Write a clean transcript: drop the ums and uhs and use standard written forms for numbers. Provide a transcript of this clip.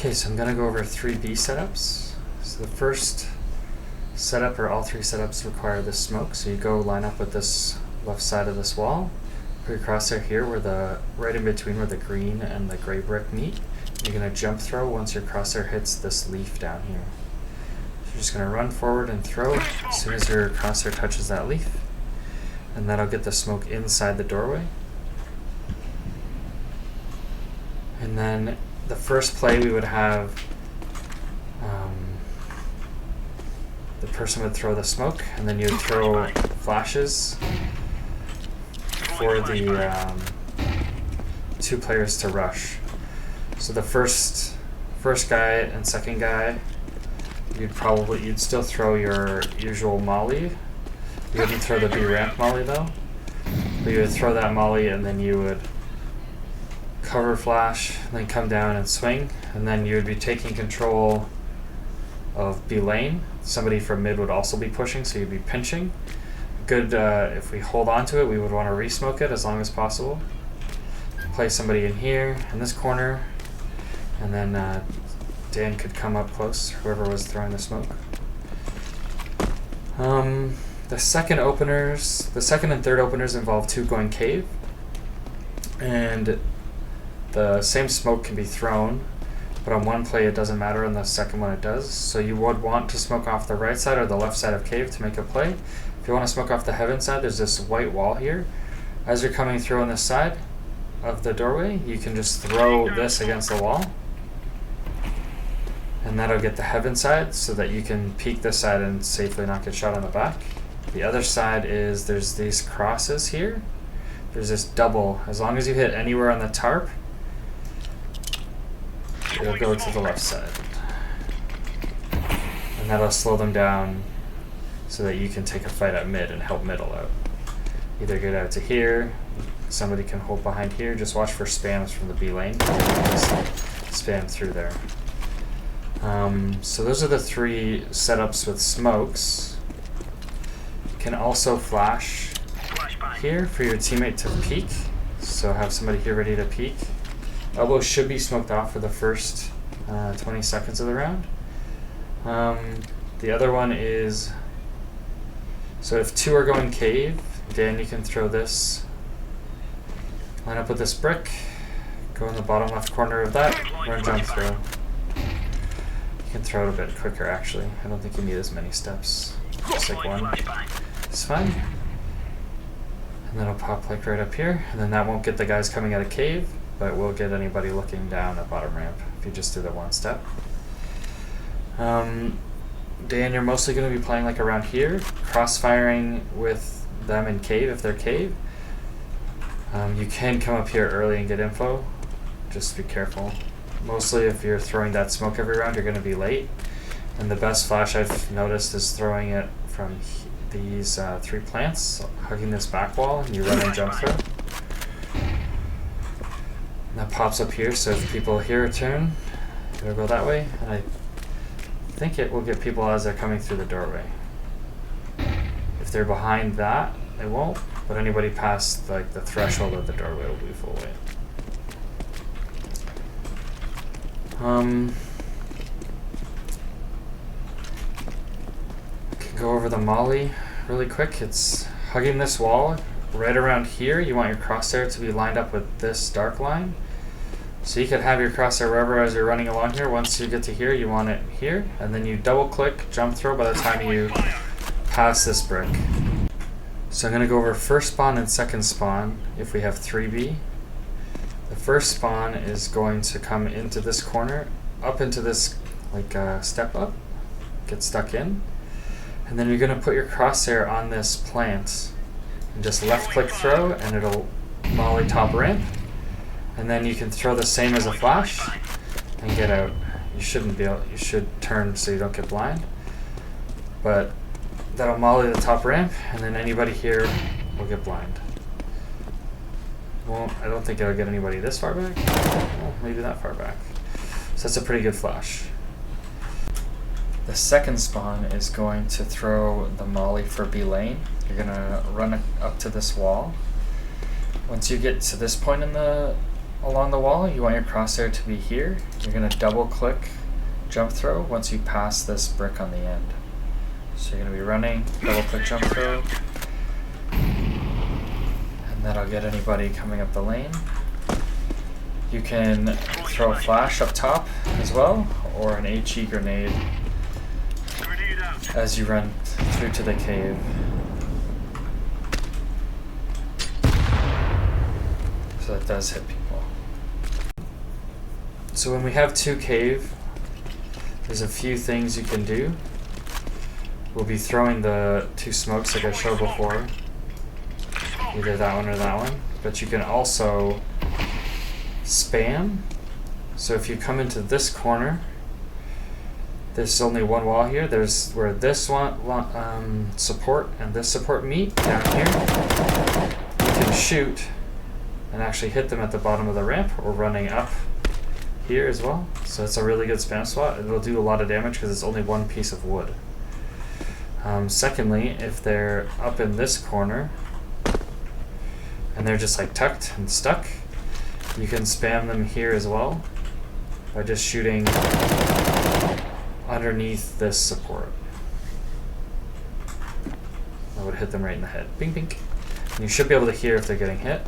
Okay, so I'm going to go over 3B setups. So the first setup, or all three setups, require this smoke. So you go line up with this left side of this wall, put your crosshair here where right in between where the green and the gray brick meet. You're going to jump throw once your crosshair hits this leaf down here. So you're just going to run forward and throw as soon as your crosshair touches that leaf, and that'll get the smoke inside the doorway. And then the first play we would have, the person would throw the smoke, and then you would throw flashes for the two players to rush. So the first guy and second guy, you'd still throw your usual molly. You wouldn't throw the B ramp molly though, but you would throw that molly, and then you would cover flash, then come down and swing, and then you would be taking control of B lane. Somebody from mid would also be pushing, so you'd be pinching. Good, if we hold on to it, we would want to re-smoke it as long as possible. Play somebody in here, in this corner, and then Dan could come up close, whoever was throwing the smoke. The second and third openers involve two going cave, and the same smoke can be thrown, but on one play it doesn't matter, on the second one it does. So you would want to smoke off the right side or the left side of cave to make a play. If you want to smoke off the heaven side, there's this white wall here. As you're coming through on this side of the doorway, you can just throw this against the wall, and that'll get the heaven side so that you can peek this side and safely not get shot on the back. The other side is there's these crosses here. There's this double. As long as you hit anywhere on the tarp, it'll go to the left side. And that'll slow them down so that you can take a fight at mid and help middle out. Either get out to here, somebody can hold behind here, just watch for spams from the B lane. Just spam through there. So those are the three setups with smokes. You can also flash here for your teammate to peek. So have somebody here ready to peek. Elbow should be smoked off for the first 20 seconds of the round. The other one is, so if two are going cave, Dan, you can throw this. Line up with this brick, go in the bottom left corner of that, run jump throw. You can throw it a bit quicker actually. I don't think you need as many steps. Just like one. It's fine. And then it'll pop like right up here, and then that won't get the guys coming out of cave, but will get anybody looking down at bottom ramp if you just do the one step. Dan, you're mostly going to be playing like around here, cross-firing with them in cave if they're cave. You can come up here early and get info, just be careful. Mostly if you're throwing that smoke every round, you're going to be late. And the best flash I've noticed is throwing it from these three plants, hugging this back wall, and you run and jump through. And that pops up here, so if people hear a turn, it'll go that way, and I think it will get people as they're coming through the doorway. If they're behind that, it won't, but anybody past like the threshold of the doorway will be full weight. Can go over the molly really quick. It's hugging this wall. Right around here, you want your crosshair to be lined up with this dark line. So you could have your crosshair wherever as you're running along here. Once you get to here, you want it here, and then you double click, jump throw by the time you pass this brick. So I'm going to go over first spawn and second spawn if we have 3B. The first spawn is going to come into this corner, up into this like step up, get stuck in, and then you're going to put your crosshair on this plant and just left click throw, and it'll molly top ramp, and then you can throw the same as a flash and get out. You should turn so you don't get blind, but that'll molly the top ramp, and then anybody here will get blind. Well, I don't think it'll get anybody this far back. Well, maybe that far back. So that's a pretty good flash. The second spawn is going to throw the molly for B lane. You're going to run it up to this wall. Once you get to this point in the along the wall, you want your crosshair to be here. You're going to double click jump throw once you pass this brick on the end. So you're going to be running, double click jump throw, and that'll get anybody coming up the lane. You can throw a flash up top as well, or an HE grenade as you run through to the cave. So that does hit people. So when we have 2 cave, there's a few things you can do. We'll be throwing the 2 smokes like I showed before. Either that one or that one. But you can also spam. So if you come into this corner, there's only one wall here. There's where this one support and this support meet down here. You can shoot and actually hit them at the bottom of the ramp or running up here as well. So it's a really good spam spot. It'll do a lot of damage because it's only one piece of wood. Secondly, if they're up in this corner and they're just like tucked and stuck, you can spam them here as well by just shooting underneath this support. That would hit them right in the head. Bing, bing. And you should be able to hear if they're getting hit.